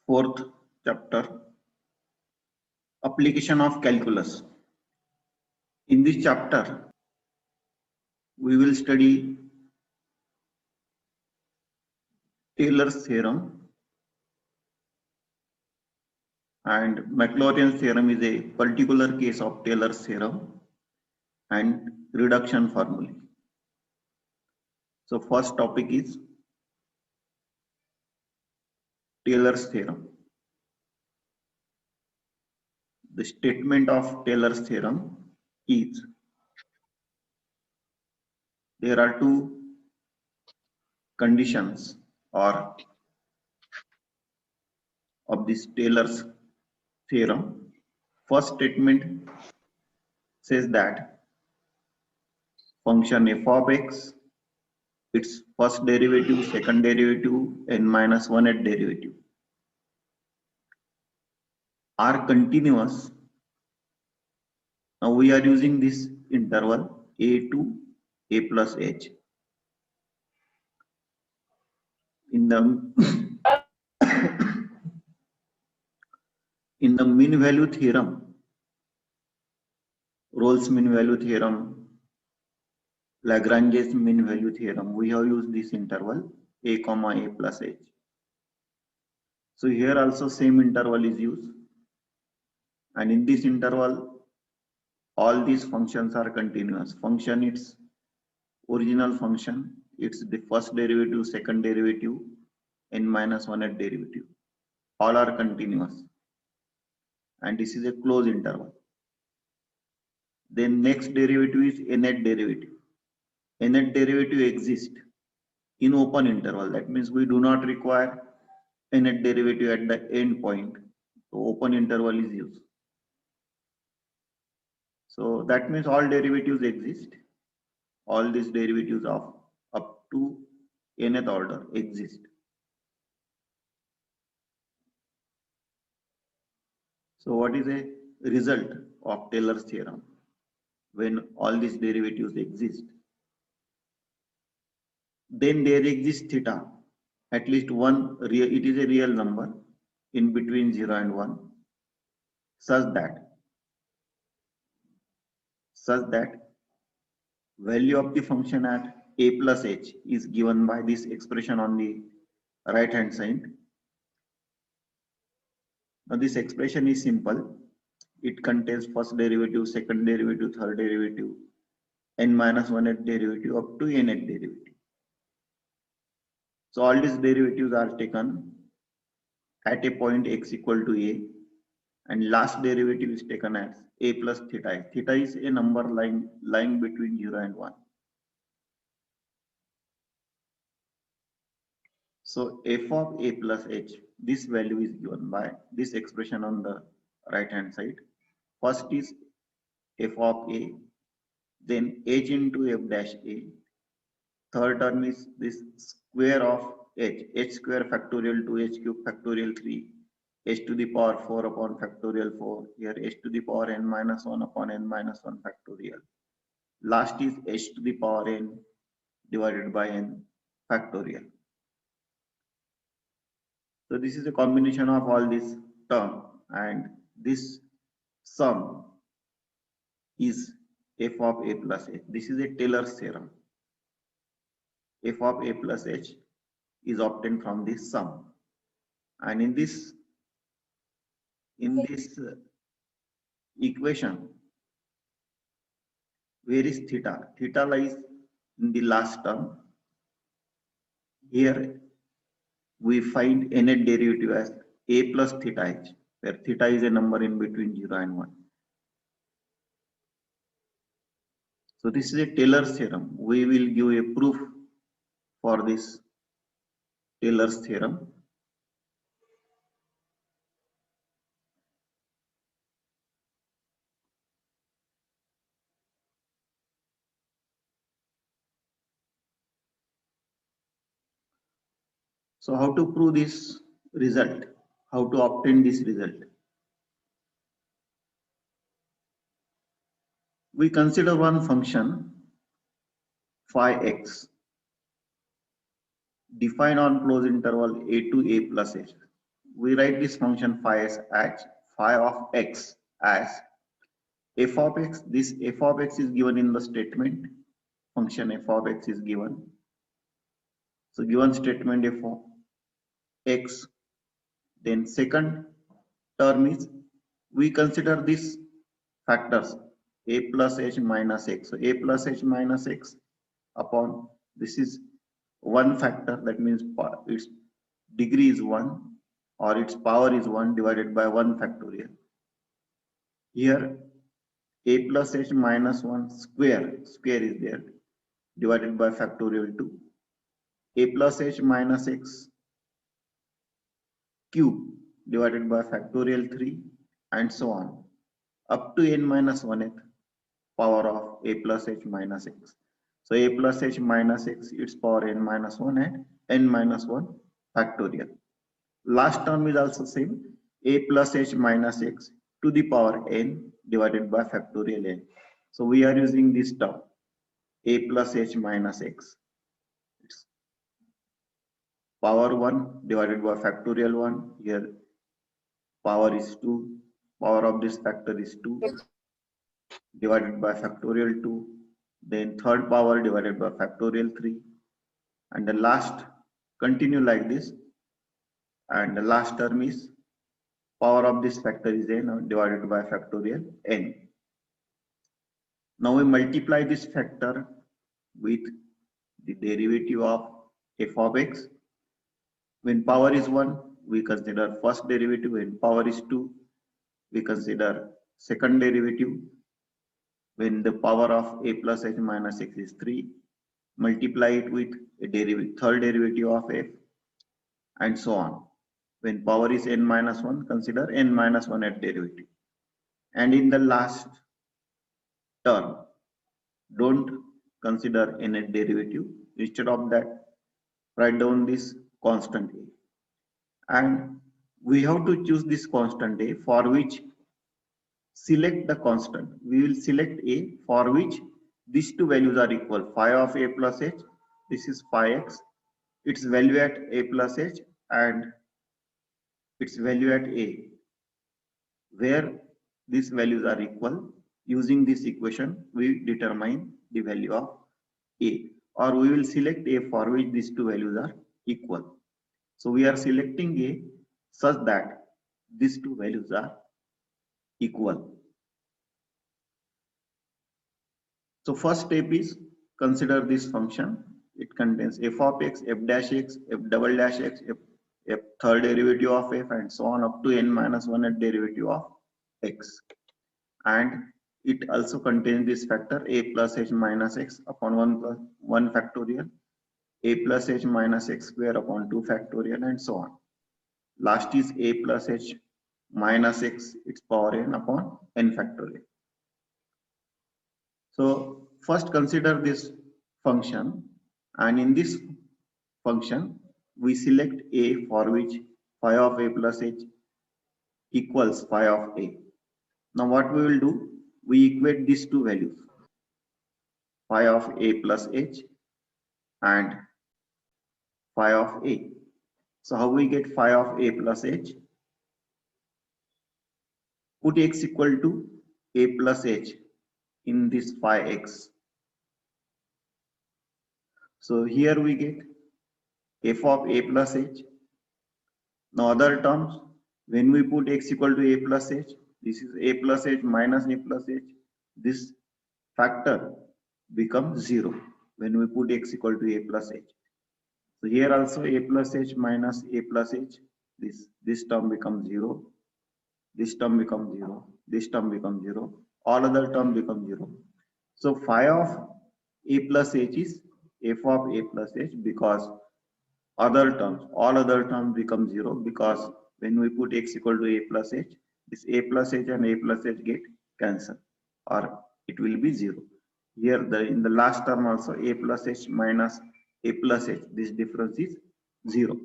Fourth chapter, application of calculus. In this chapter, we will study Taylor's theorem, and Maclaurin's theorem is a particular case of Taylor's theorem and reduction formulae. So first topic is Taylor's theorem. The statement of Taylor's theorem is there are two conditions or of this Taylor's theorem. First statement says that function f of x, its first derivative, second derivative, n minus 1 at derivative are continuous. Now we are using this interval a to a plus h. In the in the mean value theorem, Rolle's mean value theorem, Lagrange's mean value theorem, we have used this interval a comma a plus h. So here also same interval is used, and in this interval all these functions are continuous. Function, its original function, it's the first derivative, second derivative, n minus 1 at derivative, all are continuous, and this is a closed interval. Then next derivative is nth derivative. Nth derivative exists in open interval. That means we do not require nth derivative at the end point. So open interval is used. So that means all derivatives exist. All these derivatives of up to nth order exist. So what is a result of Taylor's theorem when all these derivatives exist? Then there exists theta, at least one real, it is a real number in between 0 and 1, such that value of the function at a plus h is given by this expression on the right hand side. Now this expression is simple. It contains first derivative, second derivative, third derivative, n minus 1 at derivative up to n at derivative. So all these derivatives are taken at a point x equal to a, and last derivative is taken as a plus theta. Theta is a number lying between 0 and 1. So f of a plus h, this value is given by this expression on the right hand side. First is f of a, then h into f dash a. Third term is this square of h square factorial 2h cube factorial 3, h to the power 4 upon factorial 4, here h to the power n minus 1 upon n minus 1 factorial. Last is h to the power n divided by n factorial. So this is a combination of all these terms, and this sum is f of a plus h. This is a Taylor's theorem. F of a plus h is obtained from this sum, and in this equation, where is theta? Theta lies in the last term. Here we find nth derivative as a plus theta h, where theta is a number in between 0 and 1. So this is a Taylor's theorem. We will give a proof for this Taylor's theorem. So how to prove this result? How to obtain this result? We consider one function phi x defined on closed interval a to a plus h. we write this function phi as phi of x as f of x. This f of x is given in the statement. Function f of x is given. So given statement f of x, then second term is we consider these factors a plus h minus x. So a plus h minus x upon this is one factor, that means its degree is 1 or its power is 1 divided by 1 factorial. Here a plus h minus 1 square is there divided by factorial 2. A plus h minus x cube divided by factorial 3 and so on up to n minus 1th power of a plus h minus x. So a plus h minus x its power n minus 1 and n minus 1 factorial. Last term is also same, a plus h minus x to the power n divided by factorial n. So we are using this term a plus h minus x, it's power 1 divided by factorial 1. Here power is 2, power of this factor is 2 divided by factorial 2, then third power divided by factorial 3, and the last continue like this, and the last term is power of this factor is n divided by factorial n. Now we multiply this factor with the derivative of f of x. When power is 1, we consider first derivative. When power is 2, we consider second derivative. When the power of a plus h minus x is 3, multiply it with a third derivative of f, and so on. When power is n minus 1, consider n minus 1 at derivative. And in the last term, don't consider n at derivative. Instead of that, write down this constant a. And we have to choose this constant a for which select the constant. We will select a for which these two values are equal. Phi of a plus h, this is phi x, its value at a plus h and its value at a, where these values are equal. Using this equation, we determine the value of a, or we will select a for which these two values are equal. So we are selecting a such that these two values are equal. So first step is consider this function. It contains f of x, f dash x, f double dash x, f third derivative of f, and so on up to n minus 1 at derivative of x. And it also contains this factor a plus h minus x upon 1 plus 1 factorial, a plus h minus x square upon 2 factorial, and so on. Last is a plus h minus x its power n upon n factorial. So first consider this function, and in this function we select a for which phi of a plus h equals phi of a. Now what we will do, we equate these two values, phi of a plus h and phi of a. So how we get phi of a plus h? Put x equal to a plus h in this phi x. So here we get f of a plus h. Now other terms, when we put x equal to a plus h, this is a plus h minus a plus h. This factor becomes 0 when we put x equal to a plus h. So here also a plus h minus a plus h, this term becomes 0, this term becomes 0, this term becomes 0, all other terms become 0. So phi of a plus h is f of a plus h, because other terms, all other terms become 0, because when we put x equal to a plus h, this a plus h and a plus h get cancelled, or it will be 0. Here in the last term also a plus h minus a plus h, this difference is 0.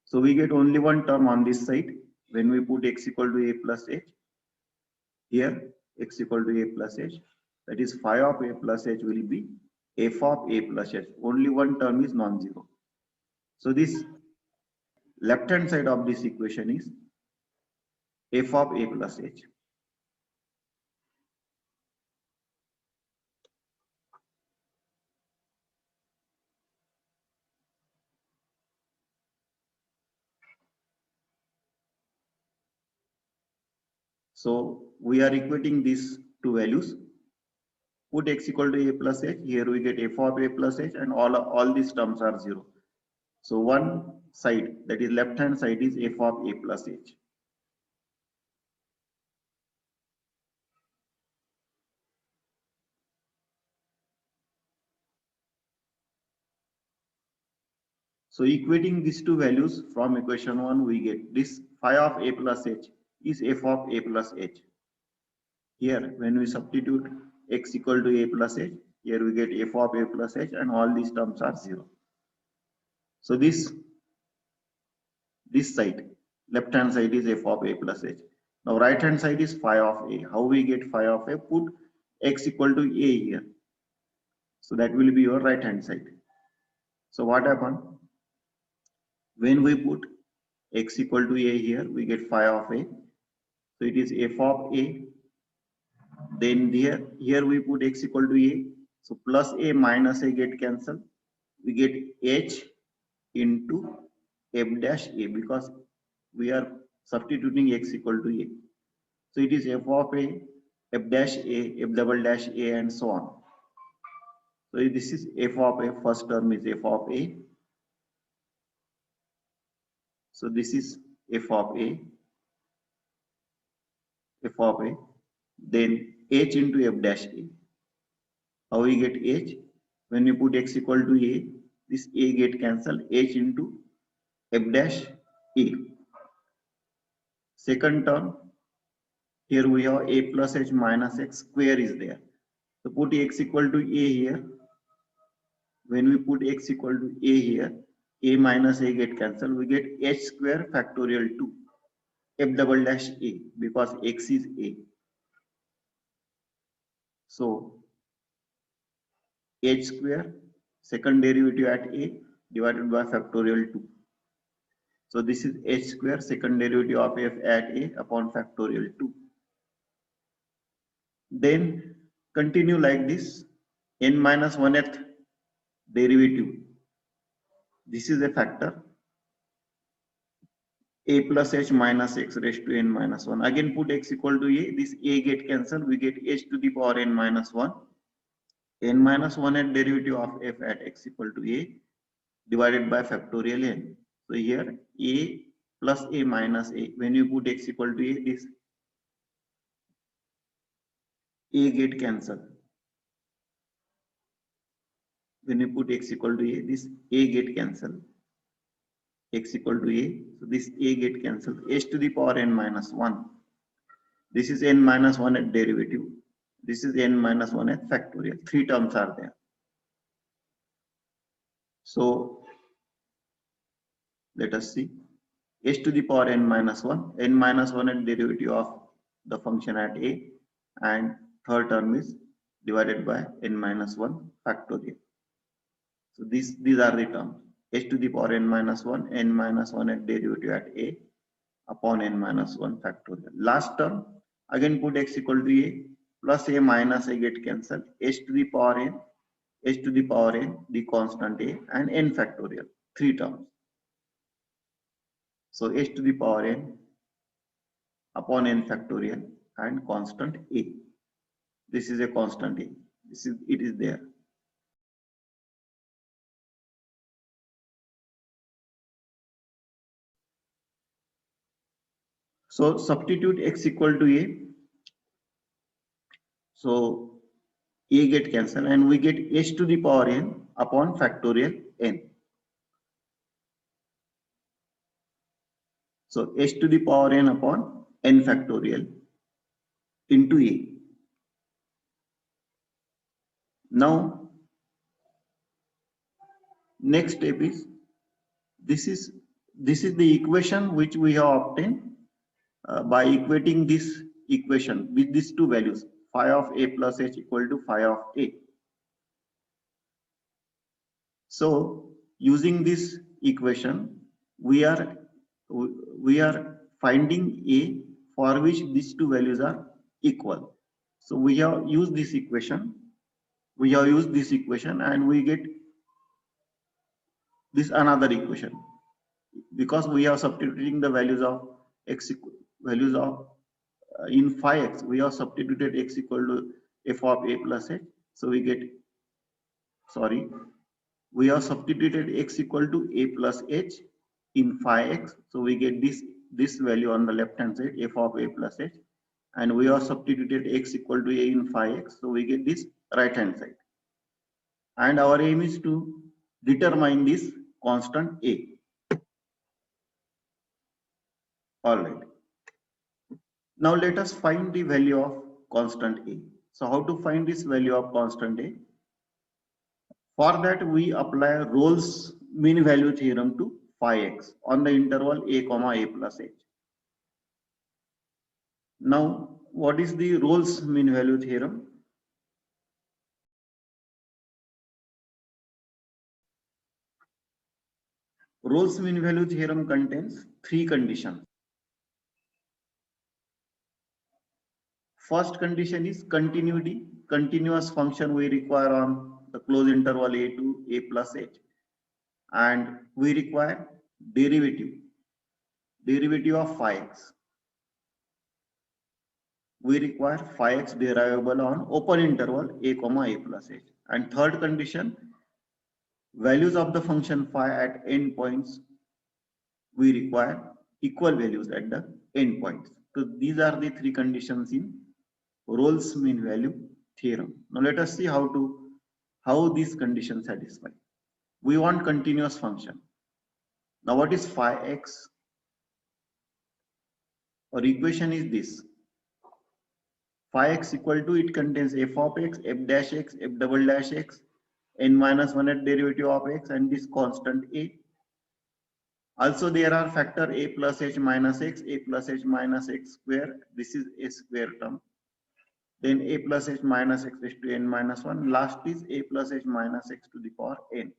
So we get only one term on this side when we put x equal to a plus h. Here x equal to a plus h, that is phi of a plus h will be f of a plus h. Only one term is non-zero. So this left hand side of this equation is f of a plus h. So we are equating these two values. Put x equal to a plus h. Here we get f of a plus h, and all these terms are 0. So one side, that is left hand side, is f of a plus h. So equating these two values from equation 1, we get this phi of a plus h is f of a plus h. Here, when we substitute x equal to a plus h, here we get f of a plus h, and all these terms are 0. So this side, left hand side, is f of a plus h. Now right hand side is phi of a. How we get phi of a? Put x equal to a here. So that will be your right hand side. So what happened? When we put x equal to a here, we get phi of a. So it is f of a. Then here we put x equal to a. So plus a minus a get cancelled. We get h into f dash a, because we are substituting x equal to a. So it is f of a, f dash a, f double dash a, and so on. So this is f of a. First term is f of a. So this is f of a, then h into f dash a. How we get h? When you put x equal to a, this a get cancelled, h into f dash a. Second term, here we have a plus h minus x square is there. So put x equal to a here. When we put x equal to a here, a minus a get cancelled, we get h square factorial 2 f double dash a, because x is a. So h square, second derivative at a, divided by factorial 2. So this is h square, second derivative of f at a, upon factorial 2. Then continue like this, n minus 1th derivative. This is a factor, a plus h minus x raised to n minus 1. Again put x equal to a, this a get cancelled, we get h to the power n minus 1. N minus 1th derivative of f at x equal to a, divided by factorial n. So here a plus a minus a, when you put x equal to a, this a get cancelled. When you put x equal to a, this a get cancelled. X equal to a, so this a get cancelled. H to the power n minus 1. This is n minus 1 at derivative. This is n minus 1 at factorial. 3 terms are there. So let us see. H to the power n minus 1. N minus 1 at derivative of the function at a, and third term is divided by n minus 1 factorial. So these are the terms. H to the power n minus 1, n minus 1 at derivative at a, upon n minus 1 factorial. Last term, again put x equal to a, plus a minus a get cancelled, h to the power n, the constant a, and n factorial. 3 terms. So h to the power n upon n factorial and constant a. This is a constant a. It is there. So substitute x equal to a. So a get cancelled, and we get h to the power n upon factorial n. So h to the power n upon n factorial into a. Now next step is this is the equation which we have obtained by equating this equation with these two values, phi of a plus h equal to phi of a. So using this equation, we are We are finding a for which these two values are equal. So we have used this equation. And we get this another equation, because we are substituting the values of x values of in phi x, we have substituted x equal to f of a plus h. So we get, sorry, we have substituted x equal to a plus h in phi x. So we get this value on the left hand side, f of a plus h, and we have substituted x equal to a in phi x. So we get this right hand side. And our aim is to determine this constant a. All right. Now let us find the value of constant a. So how to find this value of constant a? For that, we apply Rolle's mean value theorem to phi x on the interval a comma a plus h. Now, what is the Rolle's mean value theorem? Rolle's mean value theorem contains three conditions. First condition is continuity, continuous function we require on the closed interval a to a plus h, and we require derivative of phi x. We require phi x derivable on open interval a comma a plus h. And third condition, values of the function phi at end points, we require equal values at the end points. So these are the three conditions in Rolle's mean value theorem. Now let us see how these conditions satisfy. We want continuous function. Now what is phi x? Our equation is this. Phi x equal to, it contains f of x, f dash x, f double dash x, n minus 1 derivative of x, and this constant a. Also there are factor a plus h minus x, a plus h minus x square. This is a square term. Then a plus h minus x raised to n minus 1. Last is a plus h minus x to the power n.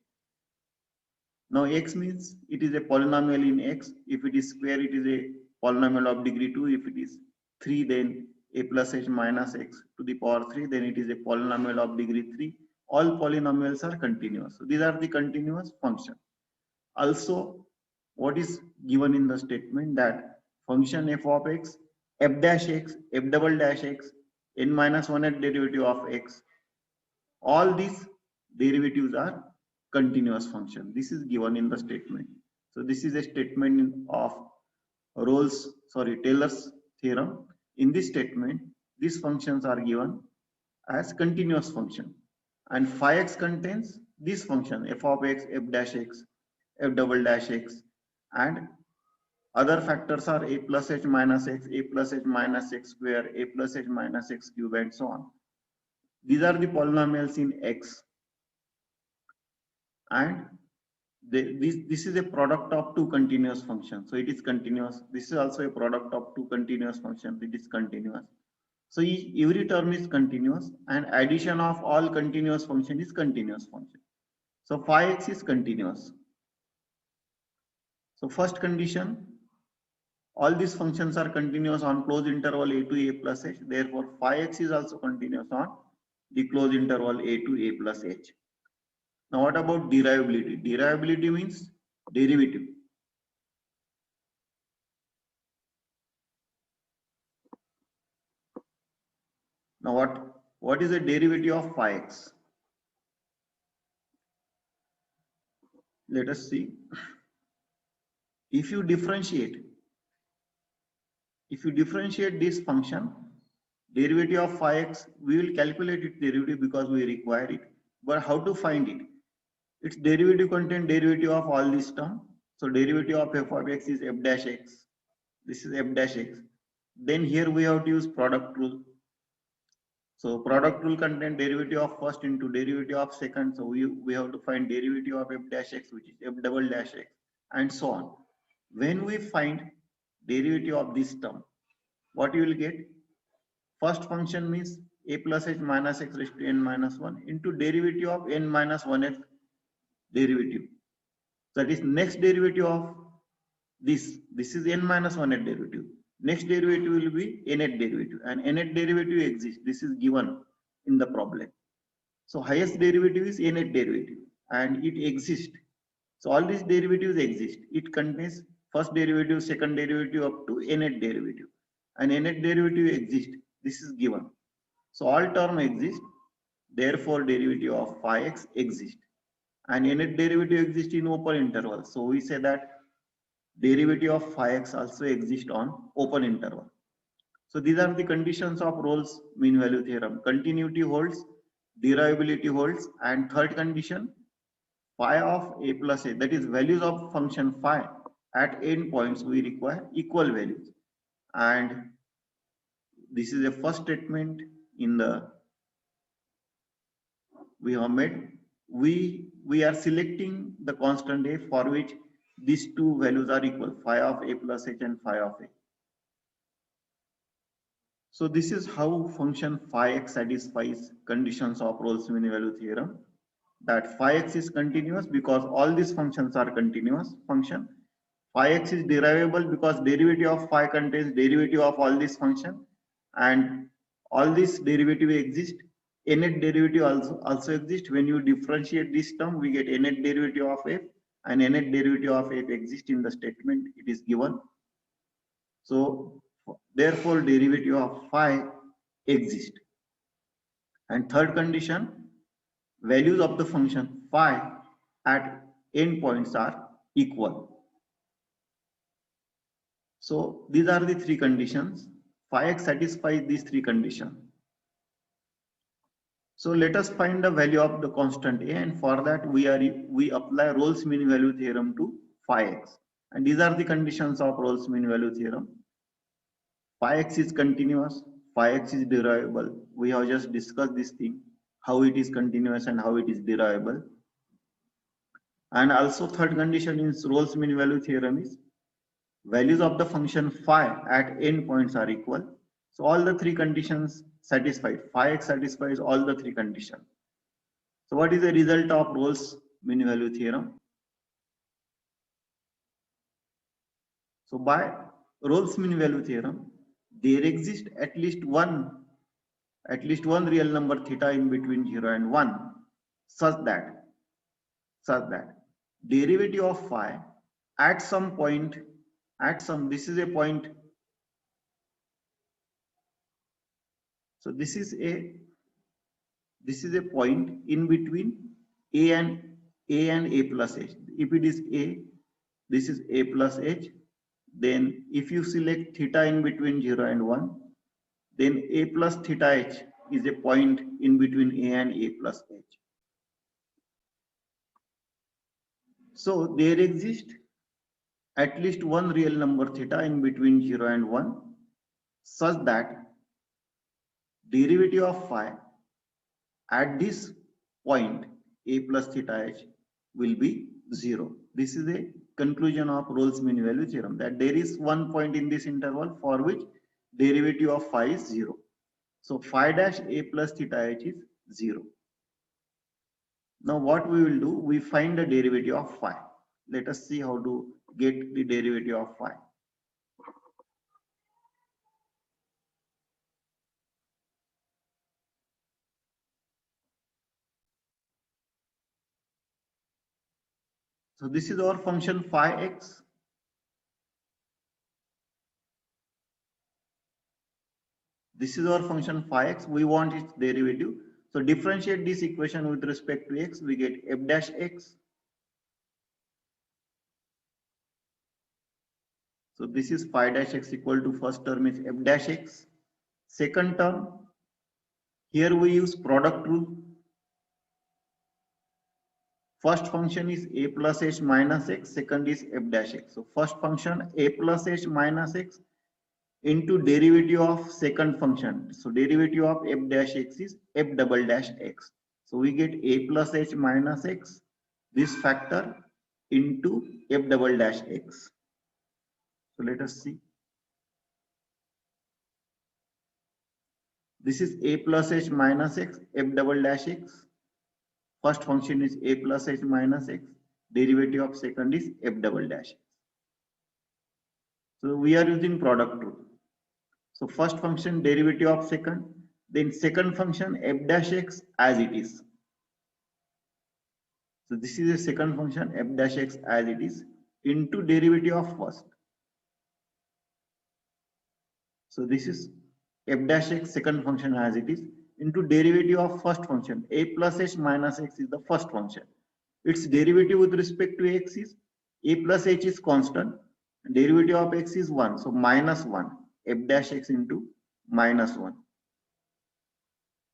Now x means it is a polynomial in x. If it is square, it is a polynomial of degree 2. If it is 3, then a plus h minus x to the power 3, then it is a polynomial of degree 3. All polynomials are continuous. So these are the continuous function. Also, what is given in the statement, that function f of x, f dash x, f double dash x, n minus 1 derivative of x, all these derivatives are continuous function. This is given in the statement. So this is a statement of Taylor's theorem. In this statement, these functions are given as continuous function, and phi x contains this function f of x, f dash x, f double dash x, and other factors are a plus h minus x, a plus h minus x square, a plus h minus x cube, and so on. These are the polynomials in x, and this is a product of two continuous functions, so it is continuous. This is also a product of two continuous functions, it is continuous. So every term is continuous, and addition of all continuous function is continuous function. So phi x is continuous. So first condition, all these functions are continuous on closed interval a to a plus h. Therefore, phi x is also continuous on the closed interval a to a plus h. Now what about derivability? Derivability means derivative. Now what is the derivative of phi x? Let us see. If you differentiate this function, derivative of phi x, we will calculate its derivative because we require it. But how to find it? Its derivative contains derivative of all this term. So derivative of f of x is f dash x. This is f dash x. Then here we have to use product rule. So product rule contains derivative of first into derivative of second. So we have to find derivative of f dash x, which is f double dash x, and so on. When we find derivative of this term, what you will get? First function means a plus h minus x raised to n minus 1 into derivative of n minus 1x derivative. That is next derivative of this is n minus 1 net derivative. Next derivative will be a net derivative, and a net derivative exists. This is given in the problem. So highest derivative is a net derivative, and it exists. So all these derivatives exist. It contains first derivative, second derivative up to a net derivative, and a net derivative exists. This is given. So all term exist. Therefore, derivative of phi x exists, and a net derivative exists in open interval. So we say that derivative of phi x also exists on open interval. So these are the conditions of Rolle's mean value theorem. Continuity holds, derivability holds, and third condition, phi of a plus a, that is values of function phi at end points we require equal values. And this is a first statement in the we have made. We are selecting the constant a for which these two values are equal, phi of a plus h and phi of a. So this is how function phi x satisfies conditions of Rolle's mean value theorem. That phi x is continuous because all these functions are continuous function. Phi x is derivable because derivative of phi contains derivative of all these function, and all these derivative exist. A net derivative also exists. When you differentiate this term, we get a net derivative of f, and a net derivative of f exists in the statement. It is given. So therefore, derivative of phi exists. And third condition, values of the function phi at endpoints are equal. So these are the three conditions. Phi x satisfies these three conditions. So let us find the value of the constant a, and for that we apply Rolle's mean value theorem to phi x. And these are the conditions of Rolle's mean value theorem. Phi x is continuous, phi x is derivable. We have just discussed this thing, how it is continuous and how it is derivable. And also third condition in Rolle's mean value theorem is values of the function phi at endpoints are equal. So all the three conditions satisfied. Phi x satisfies all the three conditions. So what is the result of Rolle's mean value theorem? So by Rolle's mean value theorem, there exists at least one real number theta in between 0 and 1 such that derivative of phi at some point, this is a point. So this is a point in between a and a plus h. If it is a, this is a plus h. Then if you select theta in between 0 and 1, then a plus theta h is a point in between a and a plus h. So there exists at least one real number theta in between 0 and 1 such that derivative of phi at this point a plus theta h will be 0. This is a conclusion of Rolle's mean value theorem, that there is one point in this interval for which derivative of phi is 0. So phi dash a plus theta h is 0. Now what we will do, we find the derivative of phi. Let us see how to get the derivative of phi. So this is our function phi x. This is our function phi x. We want its derivative. So differentiate this equation with respect to x. We get f dash x. So this is phi dash x equal to first term is f dash x. Second term, here we use product rule. First function is a plus h minus x. Second is f dash x. So first function a plus h minus x into derivative of second function. So derivative of f dash x is f double dash x. So we get a plus h minus x, this factor, into f double dash x. So let us see. This is a plus h minus x, f double dash x. First function is a plus h minus x. Derivative of second is f double dash x. So we are using product rule. So first function derivative of second, then second function f dash x as it is. So this is a second function f dash x as it is into derivative of first. So this is f dash x second function as it is into derivative of first function. A plus h minus x is the first function. Its derivative with respect to x is a plus h is constant. Derivative of x is 1. So minus 1 f dash x into minus 1.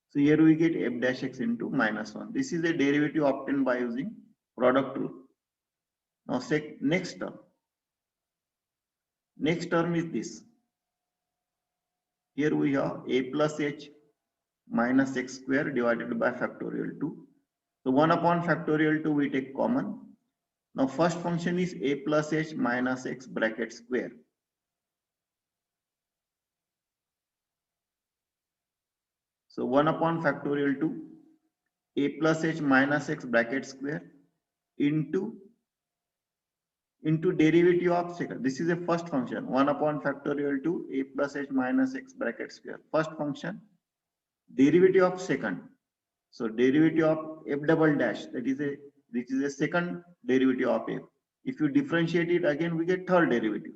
So here we get f dash x into minus 1. This is a derivative obtained by using product rule. Now next term. Next term is this. Here we have a plus h minus x square divided by factorial 2. So 1 upon factorial 2 we take common. Now first function is a plus h minus x bracket square. So 1 upon factorial 2 a plus h minus x bracket square into derivative of second. This is a first function 1 upon factorial 2 a plus h minus x bracket square. First function derivative of second. So derivative of f double dash, that is a second derivative of f. If you differentiate it again, we get third derivative.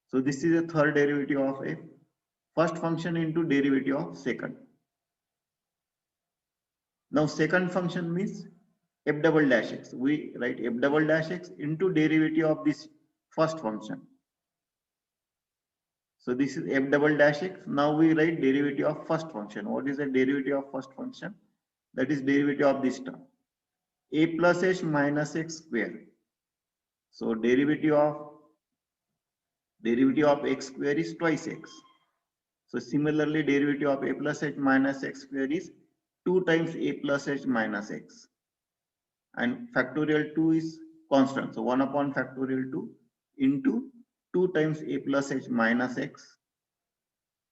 So this is a third derivative of f. First function into derivative of second. Now second function means f double dash x. We write f double dash x into derivative of this first function. So this is f double dash x. Now we write derivative of first function. What is the derivative of first function? That is derivative of this term. A plus h minus x square. So derivative of x square is twice x. So similarly, derivative of a plus h minus x square is 2 times a plus h minus x. And factorial 2 is constant. So 1 upon factorial 2 into 2 times a plus h minus x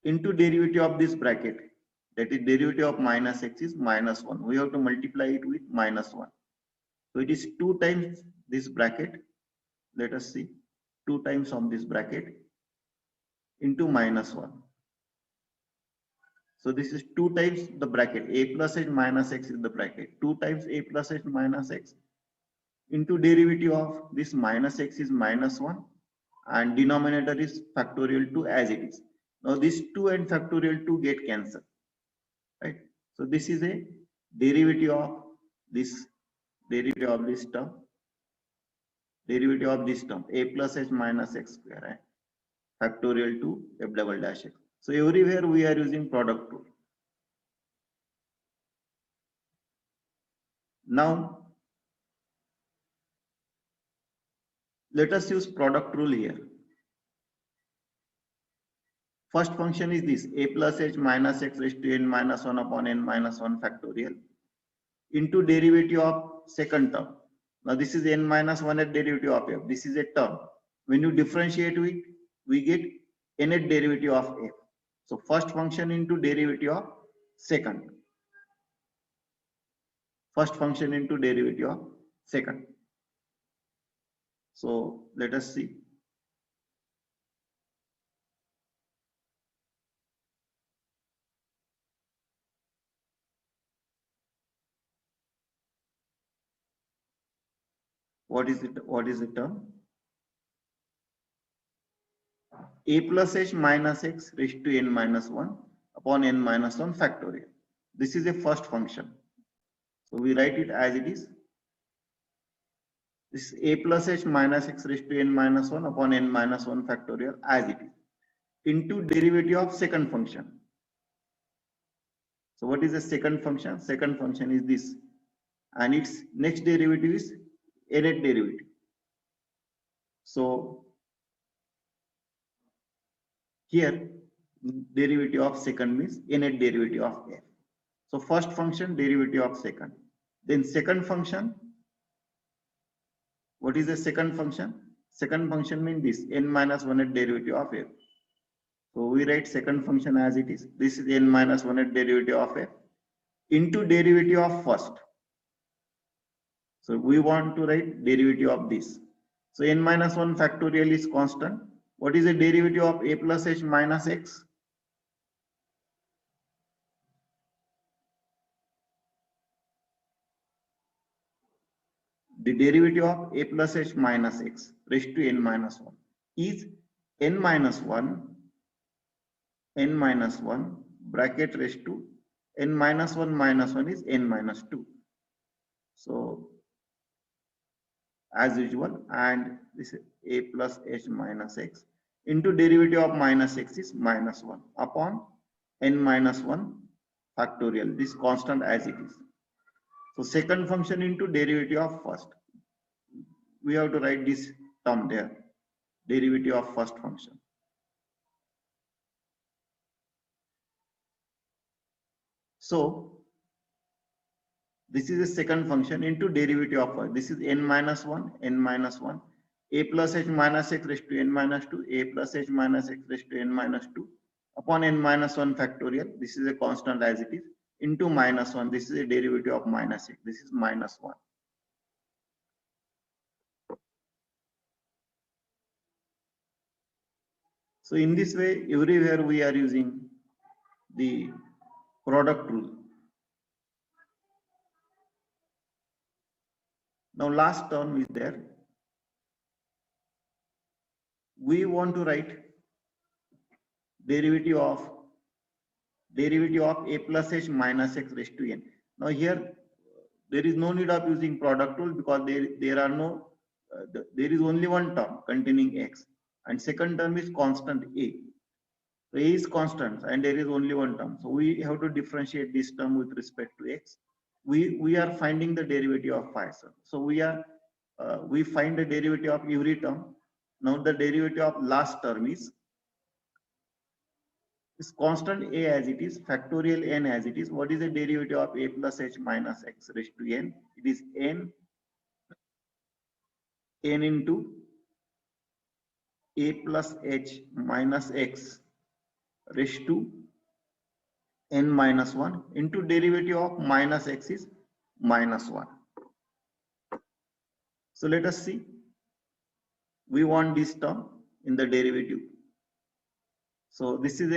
into derivative of this bracket. That is derivative of minus x is minus 1. We have to multiply it with minus 1. So it is 2 times this bracket. Let us see. 2 times of this bracket into minus 1. So this is 2 times the bracket. A plus h minus x is the bracket. 2 times a plus h minus x into derivative of this minus x is minus 1 and denominator is factorial 2 as it is. Now this 2 and factorial 2 get cancelled. Right? So this is a derivative of this term. Derivative of this term a plus h minus x square, right? Factorial 2 f double dash x. So everywhere we are using product rule. Now let us use product rule here. First function is this a plus h minus x raised to n minus 1 upon n minus 1 factorial into derivative of second term. Now this is n minus 1 at derivative of f. This is a term. When you differentiate it, we get n at derivative of f. So first function into derivative of second. First function into derivative of second. So let us see. What is it? What is the term? A plus h minus x raised to n minus 1 upon n minus 1 factorial. This is a first function. So we write it as it is. This is a plus h minus x raised to n minus 1 upon n minus 1 factorial as it is into derivative of second function. So what is the second function? Second function is this, and its next derivative is nth derivative. So here derivative of second means nth derivative of f. So first function derivative of second. Then second function. What is the second function? Second function means this n minus 1th derivative of f. So we write second function as it is. This is n minus 1th derivative of f into derivative of first. So we want to write derivative of this. So n minus 1 factorial is constant. What is the derivative of a plus h minus x? The derivative of a plus h minus x raised to n minus 1 is n minus 1 bracket raised to n minus 1 is n minus 2. So as usual, and this is a plus h minus x into derivative of minus x is minus 1 upon n minus 1 factorial, this constant as it is. So second function into derivative of first. We have to write this term there, derivative of first function. So this is the second function into derivative of first. This is n minus 1, a plus h minus x raised to n minus 2, a plus h minus x raised to n minus 2 upon n minus 1 factorial. This is a constant as it is into minus 1. This is a derivative of minus x. This is minus 1. So in this way, everywhere we are using the product rule. Now last term is there. We want to write derivative of a plus h minus x raised to n. Now here there is no need of using product rule because there are no there is only one term containing x, and second term is constant a. So a is constant and there is only one term. So we have to differentiate this term with respect to x. We are finding the derivative of phi. So we find the derivative of every term. Now the derivative of last term is constant a as it is, factorial n as it is. What is the derivative of a plus h minus x raised to n? It is n into a plus h minus x raised to n minus 1 into derivative of minus x is minus 1. So let us see. We want this term in the derivative. So this is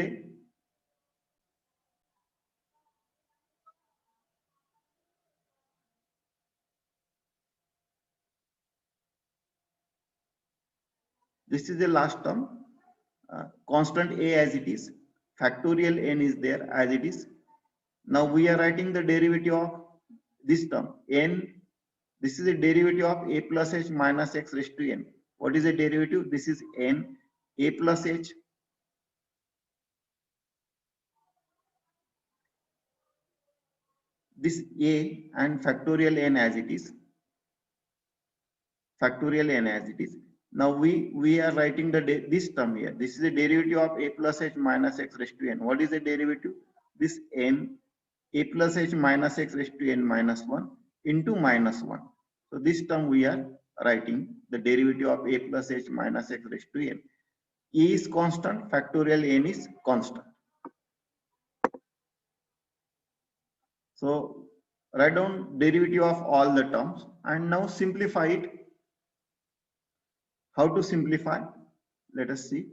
the last term, constant a as it is, factorial n is there as it is. Now we are writing the derivative of this term n. This is a derivative of a plus h minus x raised to n. What is the derivative? This is n, a plus h this a and factorial n as it is, factorial n as it is. Now we are writing this term here. This is the derivative of a plus h minus x raised to n. What is the derivative? This n, a plus h minus x raised to n minus 1 into minus 1. So this term we are writing the derivative of a plus h minus x raised to n. A is constant, factorial n is constant. So write down derivative of all the terms and now simplify it. How to simplify? Let us see.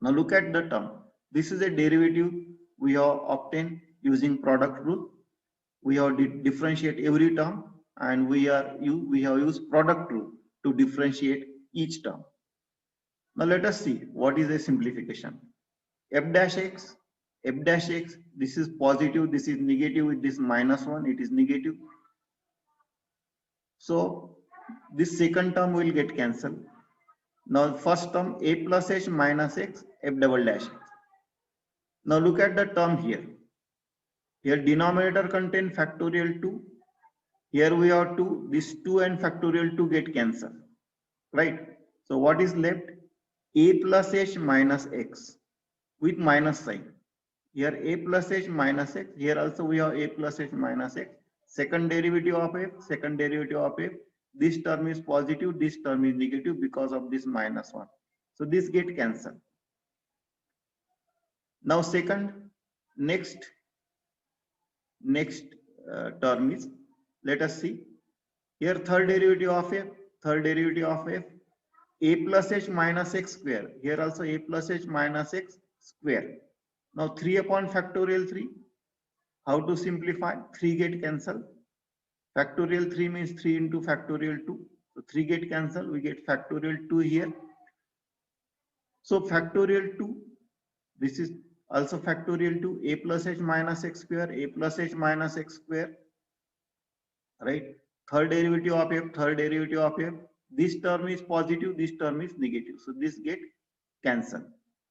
Now look at the term. This is a derivative we have obtained using product rule. We have differentiate every term and we have used product rule to differentiate each term. Now let us see what is a simplification. F dash x, this is positive, this is negative, with this minus 1, it is negative. So this second term will get cancelled. Now first term a plus h minus x, f double dash x. Now look at the term here. Here denominator contain factorial 2. Here we have 2. This 2 and factorial 2 get cancelled. Right? So what is left? A plus h minus x with minus sign. Here a plus h minus x. Here also we have a plus h minus x. Second derivative of f. This term is positive, this term is negative because of this minus 1. So this get cancelled. Now next term is, let us see. Here third derivative of f. third derivative of f, a plus h minus x square. Here also a plus h minus x square. Now 3 upon factorial 3. How to simplify? 3 get cancelled. Factorial 3 means 3 into factorial 2. So 3 get cancelled. We get factorial 2 here. So factorial 2. This is also factorial 2. A plus h minus x square. A plus h minus x square. Right? Third derivative of f. Third derivative of f. This term is positive. This term is negative. So this get cancelled.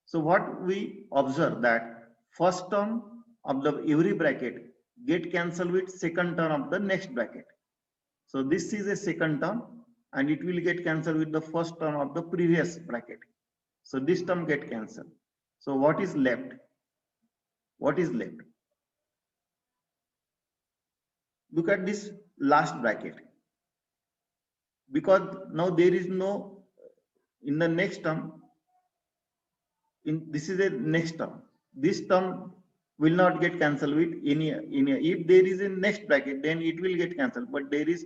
So what we observe that first term of the every bracket get cancelled with second term of the next bracket. So this is a second term and it will get cancelled with the first term of the previous bracket. So this term get cancelled. So what is left? What is left? Look at this last bracket. Because now there is no, in the next term, this is a next term. This term will not get cancelled with any. If there is a next bracket, then it will get cancelled. But there is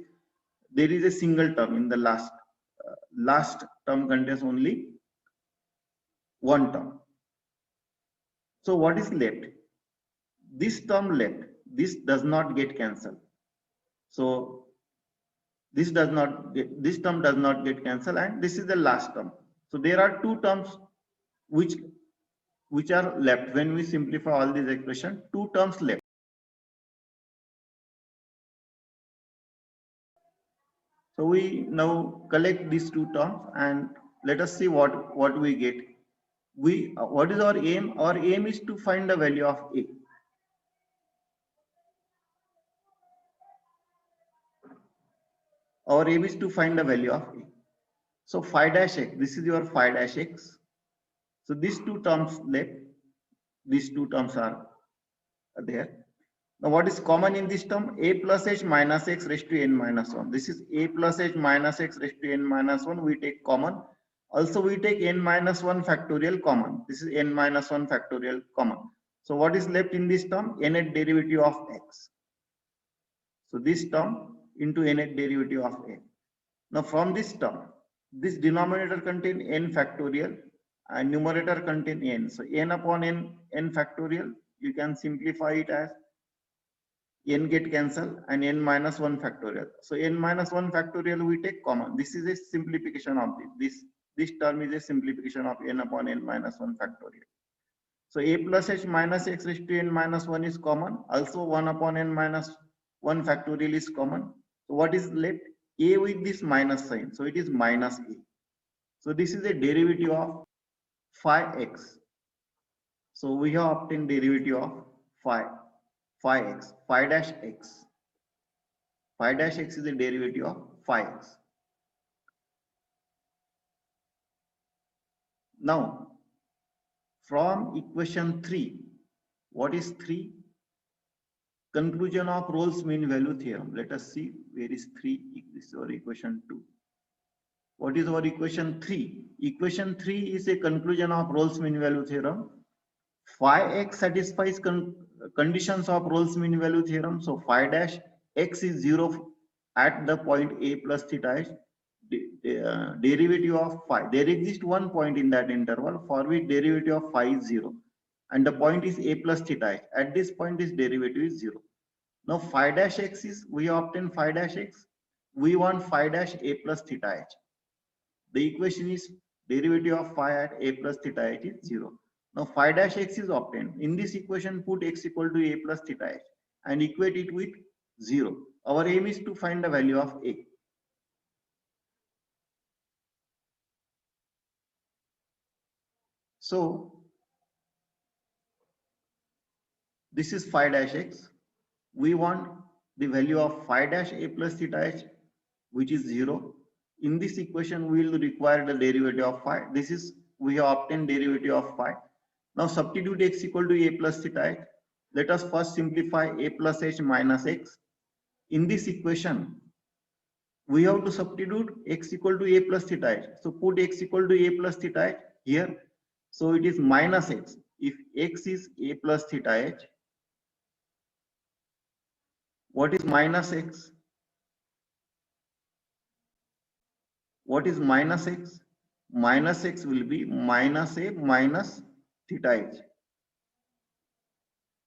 a single term in the last term contains only one term. So what is left? This term left. This does not get cancelled. So this term does not get cancelled, and this is the last term. So there are two terms which are left when we simplify all these expressions. Two terms left. So we now collect these two terms and let us see what we get. What is our aim? Our aim is to find the value of a. Our aim is to find the value of a. So phi dash x, this is your phi dash x. So these two terms left, these two terms are there. Now what is common in this term? A plus h minus x raised to n minus 1. This is a plus h minus x raised to n minus 1. We take common. Also we take n minus 1 factorial common. This is n minus 1 factorial common. So what is left in this term? Nth derivative of x. So this term into nth derivative of x. Now from this term, this denominator contain n factorial and numerator contain n. So n upon n factorial, you can simplify it as n get cancelled and n minus 1 factorial. So n minus 1 factorial we take common. This is a simplification of this. This term is a simplification of n upon n minus 1 factorial. So a plus h minus x raised to n minus 1 is common. Also 1 upon n minus 1 factorial is common. So what is left? A with this minus sign. So it is minus a. So this is a derivative of phi x. So we have obtained derivative of phi x, phi dash x. Phi dash x is the derivative of phi x. Now, from equation 3, what is 3? Conclusion of Rolle's mean value theorem. Let us see where is 3. This is our equation 2. What is our equation 3? Equation 3 is a conclusion of Rolle's mean value theorem. Phi x satisfies conditions of Rolle's mean value theorem. So phi dash x is 0 at the point a plus theta h. Derivative of phi. There exists one point in that interval for which derivative of phi is 0. And the point is a plus theta h. At this point, this derivative is 0. Now phi dash x is, we obtain phi dash x. We want phi dash a plus theta h. The equation is derivative of phi at a plus theta h is 0. Now phi dash x is obtained. In this equation, put x equal to a plus theta h and equate it with 0. Our aim is to find the value of a. So this is phi dash x. We want the value of phi dash a plus theta h, which is 0. In this equation, we will require the derivative of phi. This is, we have obtained derivative of phi. Now substitute x equal to a plus theta h. Let us first simplify a plus h minus x. In this equation, we have to substitute x equal to a plus theta h. So put x equal to a plus theta h here. So it is minus x. If x is a plus theta h, what is minus x? What is minus x? Minus x will be minus a minus theta h.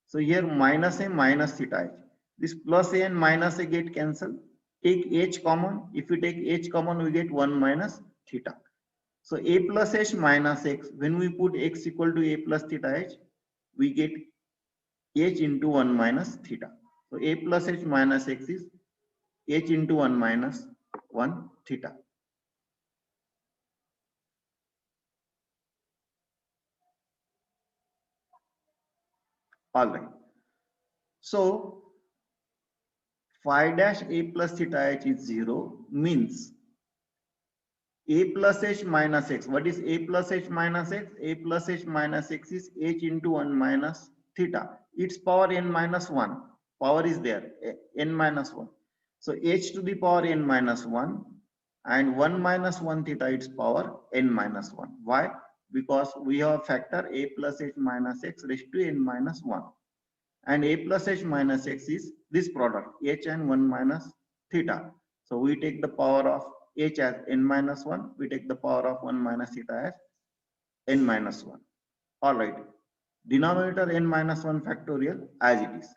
So here minus a minus theta h. This plus a and minus a get cancelled. Take h common. If we take h common, we get 1 minus theta. So a plus h minus x. When we put x equal to a plus theta h, we get h into 1 minus theta. So a plus h minus x is h into 1 minus 1 theta. All right. So phi dash a plus theta h is 0 means a plus h minus x. What is a plus h minus x? A plus h minus x is h into 1 minus theta. Its power n minus 1. Power is there, n minus 1. So h to the power n minus 1 and 1 minus 1 theta its power n minus 1. Why? Because we have factor a plus h minus x raised to n minus 1. And a plus h minus x is this product h and 1 minus theta. So we take the power of h as n minus 1, we take the power of 1 minus theta as n minus 1. All right, denominator n minus 1 factorial as it is.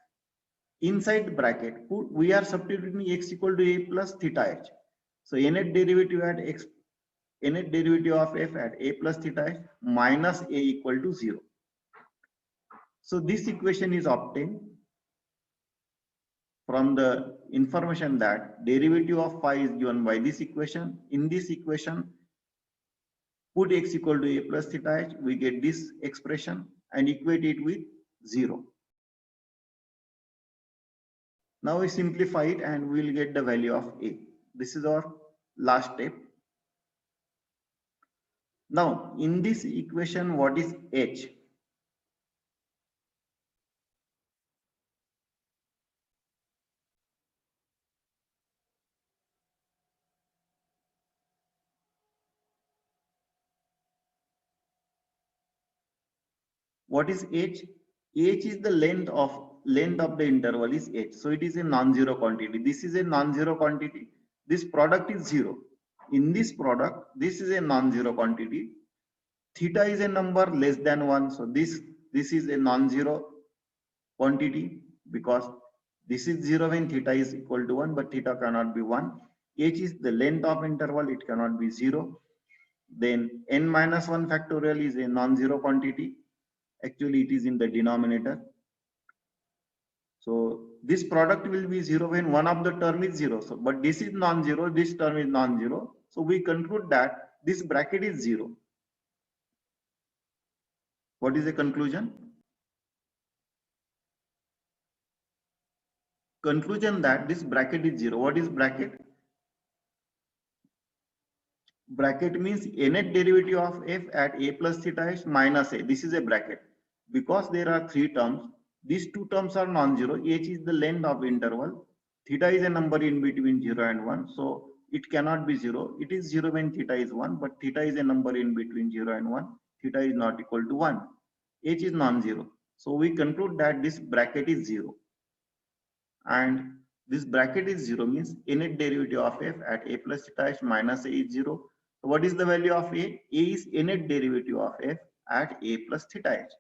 Inside the bracket, we are substituting x equal to a plus theta h. So nth derivative at x, nth derivative of f at a plus theta h minus a equal to 0. So this equation is obtained from the information that derivative of phi is given by this equation. In this equation, put x equal to a plus theta h, we get this expression and equate it with 0. Now we simplify it and we will get the value of a. This is our last step. Now in this equation, what is h? What is h? H is the length of the interval is h. So it is a non-zero quantity. This is a non-zero quantity. This product is 0. In this product, this is a non-zero quantity. Theta is a number less than 1. So this is a non-zero quantity because this is 0 when theta is equal to 1, but theta cannot be 1. H is the length of interval. It cannot be 0. Then n minus 1 factorial is a non-zero quantity. Actually, it is in the denominator. So this product will be 0 when one of the term is 0. So, but this is non-zero, this term is non-zero. So we conclude that this bracket is 0. What is the conclusion? Conclusion that this bracket is 0. What is bracket? Bracket means nth derivative of f at a plus theta h minus a. This is a bracket. Because there are 3 terms, these 2 terms are non-zero. H is the length of interval. Theta is a number in between 0 and 1. So it cannot be 0. It is 0 when theta is 1, but theta is a number in between 0 and 1. Theta is not equal to 1. H is non-zero. So we conclude that this bracket is 0. And this bracket is 0 means nth derivative of f at a plus theta h minus a is 0. So what is the value of a? A is nth derivative of f at a plus theta h.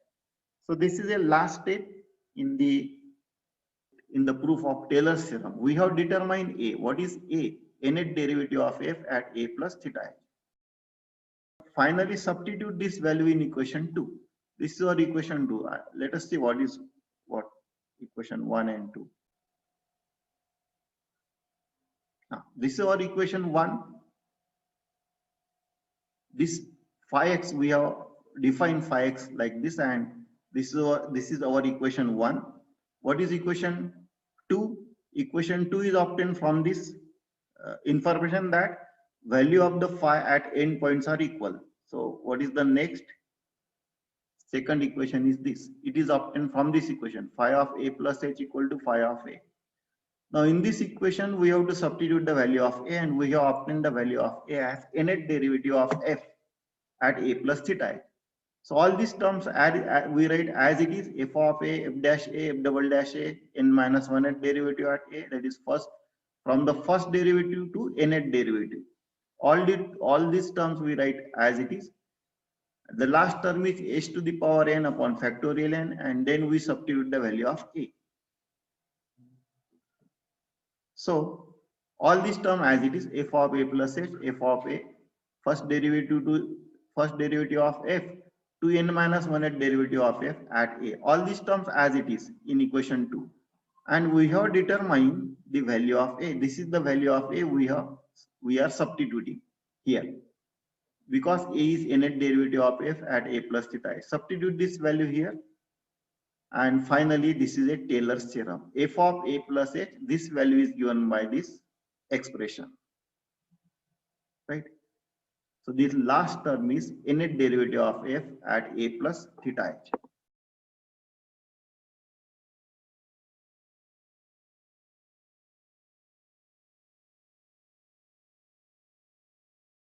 So this is a last step in the proof of Taylor's theorem. We have determined a. What is a? Nth derivative of f at a plus theta h. Finally, substitute this value in equation 2. This is our equation 2. Let us see what equation 1 and 2. Now, this is our equation 1. This phi x, we have defined phi x like this, and this is our equation 1. What is equation 2? Equation 2 is obtained from this information that value of the phi at end points are equal. So what is the next? Second equation is this. It is obtained from this equation, phi of a plus h equal to phi of a. Now in this equation, we have to substitute the value of a, and we have obtained the value of a as nth derivative of f at a plus theta. So all these terms we write as it is: f of a, f dash a, f double dash a, n minus 1th derivative at a. That is first from the first derivative to nth derivative. All these terms we write as it is. The last term is h to the power n upon factorial n, and then we substitute the value of a. So all this term as it is, f of a plus h, f of a, first derivative of f to n minus 1 at derivative of f at a. All these terms as it is in equation 2. And we have determined the value of a. This is the value of a we are substituting here, because a is nth derivative of f at a plus theta. Substitute this value here. And finally, this is a Taylor's theorem. F of a plus h, this value is given by this expression, right? So this last term is nth derivative of f at a plus theta h.